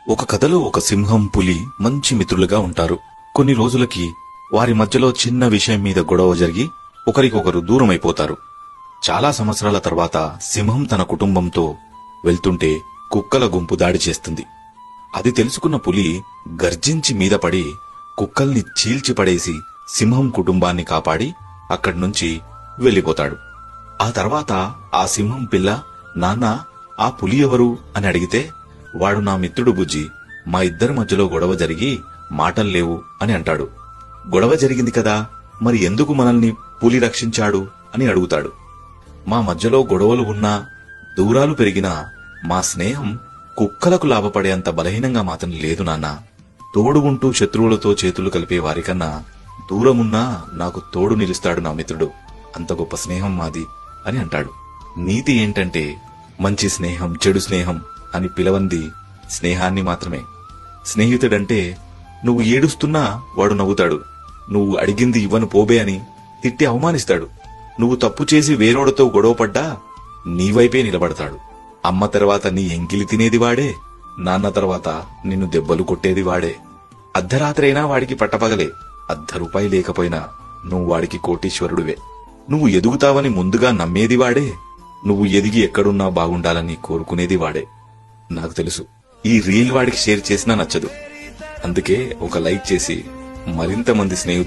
ఒక కథలో ఒక సింహం, పులి మంచి మిత్రులుగా ఉంటారు. కొన్ని రోజులకి వారి మధ్యలో చిన్న విషయం మీద గొడవ జరిగి ఒకరికొకరు దూరమైపోతారు. చాలా సంవత్సరాల తర్వాత సింహం తన కుటుంబంతో వెళ్తుంటే కుక్కల గుంపు దాడి చేస్తుంది. అది తెలుసుకున్న పులి గర్జించి మీద పడి కుక్కల్ని చీల్చిపడేసి సింహం కుటుంబాన్ని కాపాడి అక్కడ్నుంచి వెళ్లిపోతాడు. ఆ తర్వాత ఆ సింహం పిల్ల, నాన్న, ఆ పులి ఎవరు అని అడిగితే, వాడు నా మిత్రుడు బుజ్జి, మా ఇద్దరి మధ్యలో గొడవ జరిగి మాటల్లేవు అని అంటాడు. గొడవ జరిగింది కదా, మరి ఎందుకు మనల్ని పులి రక్షించాడు అని అడుగుతాడు. మా మధ్యలో గొడవలు ఉన్నా, దూరాలు పెరిగినా మా స్నేహం కుక్కలకు లాభపడేంత బలహీనంగా మాత్రం లేదు నాన్న. తోడు ఉంటూ శత్రువులతో చేతులు కలిపే వారికన్నా దూరమున్నా నాకు తోడు నిలుస్తాడు నా మిత్రుడు. అంత గొప్ప స్నేహం మాది అని అంటాడు. నీతి ఏంటంటే, మంచి స్నేహం, చెడు స్నేహం అని పిలవంది స్నేహాన్ని మాత్రమే. స్నేహితుడంటే నువ్వు ఏడుస్తున్నా వాడు నవ్వుతాడు. నువ్వు అడిగింది ఇవ్వను పోబే అని తిట్టి అవమానిస్తాడు. నువ్వు తప్పు చేసి వేరోడితో గొడవపడ్డా నీవైపే నిలబడతాడు. అమ్మ తర్వాత నీ ఎంకిలి తినేది వాడే, నాన్న తర్వాత నిన్ను దెబ్బలు కొట్టేది వాడే. అర్ధరాత్రైనా వాడికి పట్టపగలే. ₹1 లేకపోయినా నువ్వు వాడికి కోటీశ్వరుడివే. నువ్వు ఎదుగుతావని ముందుగా నమ్మేది వాడే. నువ్వు ఎదిగి ఎక్కడున్నా బాగుండాలని కోరుకునేది వాడే. నాకు తెలుసు, ఈ రీల్ వాడికి షేర్ చేసినా నచ్చదు. అందుకే ఒక లైక్ చేసి మరింత మంది స్నేహితులు